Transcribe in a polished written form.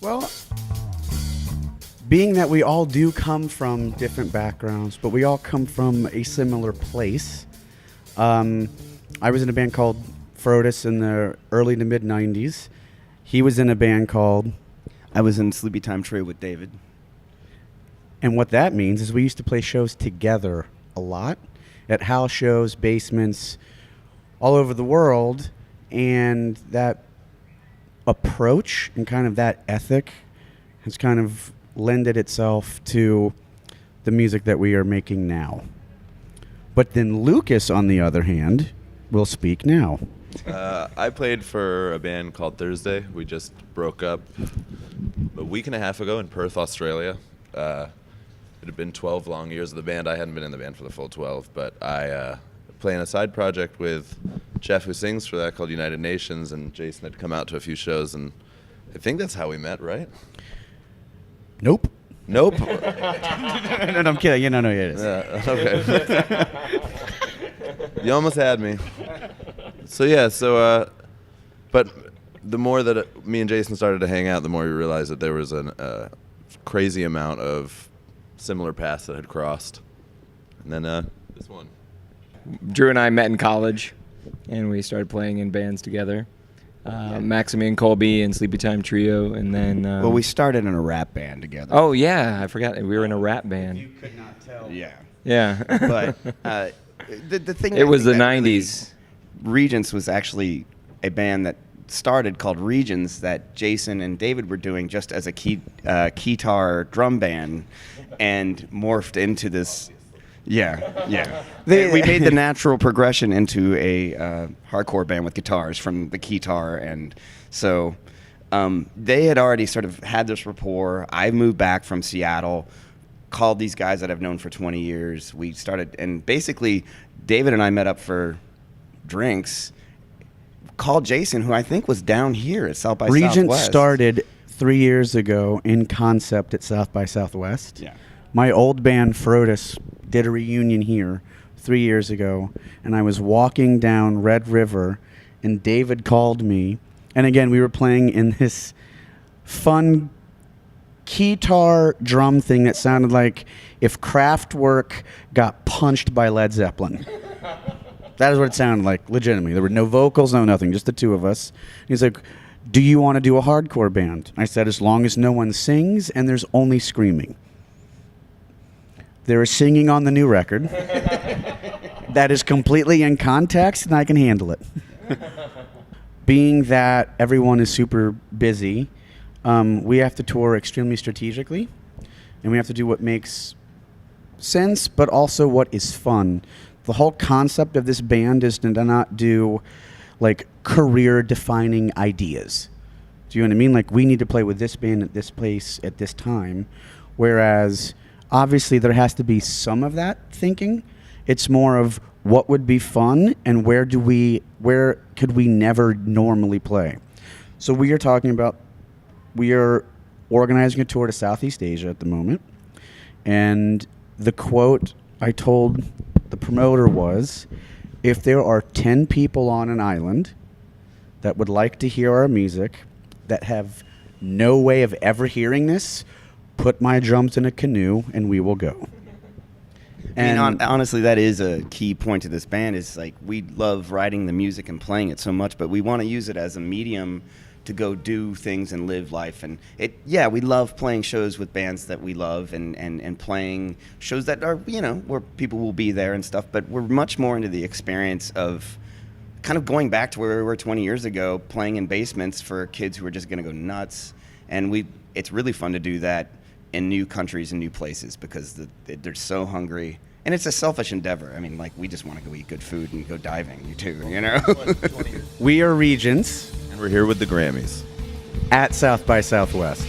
Well, being that we all do come from different backgrounds, but we all come from a similar place. I was in a band called Frodis in the early to mid 90s. He was in a band called... I was in Sleepy Time Trio with David. And what that means is we used to play shows together a lot at house shows, basements, all over the world. And that approach and kind of that ethic has kind of lended itself to the music that we are making now. But then Lucas, on the other hand, will speak now. I played for a band called Thursday. We just broke up a week and a half ago in Perth, Australia. It had been 12 long years of the band. I hadn't been in the band for the full 12, but I play in a side project with Jeff, who sings for that, called United Nations, and Jason had come out to a few shows, and I think that's how we met, right? Nope. Nope. No, I'm kidding. No, it is. Okay. You almost had me. But the more that me and Jason started to hang out, the more we realized that there was a crazy amount of similar paths that had crossed. And then this one. Drew and I met in college, and we started playing in bands together. Maximilian Colby and Sleepy Time Trio, and then... Well, we started in a rap band together. Oh, yeah, I forgot. We were in a rap band. You could not tell. Yeah. Yeah. But the thing... It was the that 90s. Regents was actually a band that started called Regents that Jason and David were doing just as a keytar drum band and morphed into this... Yeah. We made the natural progression into a hardcore band with guitars from the keytar, and so they had already sort of had this rapport. I moved back from Seattle, called these guys that I've known for 20 years. We started, and basically David and I met up for drinks, called Jason, who I think was down here at South by Southwest. Regents started 3 years ago in concept at South by Southwest. Yeah. My old band, Frodis, did a reunion here 3 years ago, and I was walking down Red River, and David called me. And again, we were playing in this fun keytar drum thing that sounded like if Kraftwerk got punched by Led Zeppelin. That is what it sounded like, legitimately. There were no vocals, no nothing, just the two of us. He's like, do you want to do a hardcore band? I said, as long as no one sings and there's only screaming. There is singing on the new record. That is completely in context, and I can handle it. Being that everyone is super busy, we have to tour extremely strategically, and we have to do what makes sense, but also what is fun. The whole concept of this band is to not do, like, career-defining ideas. Do you know what I mean? Like, we need to play with this band at this place at this time, whereas... obviously, there has to be some of that thinking. It's more of what would be fun and where could we never normally play. So we are organizing a tour to Southeast Asia at the moment. And the quote I told the promoter was, if there are 10 people on an island that would like to hear our music that have no way of ever hearing this, put my drums in a canoe and we will go. And honestly, that is a key point to this band. Is like we love writing the music and playing it so much, but we want to use it as a medium to go do things and live life. And we love playing shows with bands that we love and playing shows that are, where people will be there and stuff. But we're much more into the experience of kind of going back to where we were 20 years ago, playing in basements for kids who are just going to go nuts. And it's really fun to do that in new countries and new places because they're so hungry. And it's a selfish endeavor. I mean, like, we just want to go eat good food and go diving, too, We are Regents. And we're here with the GRAMMYs. At South by Southwest.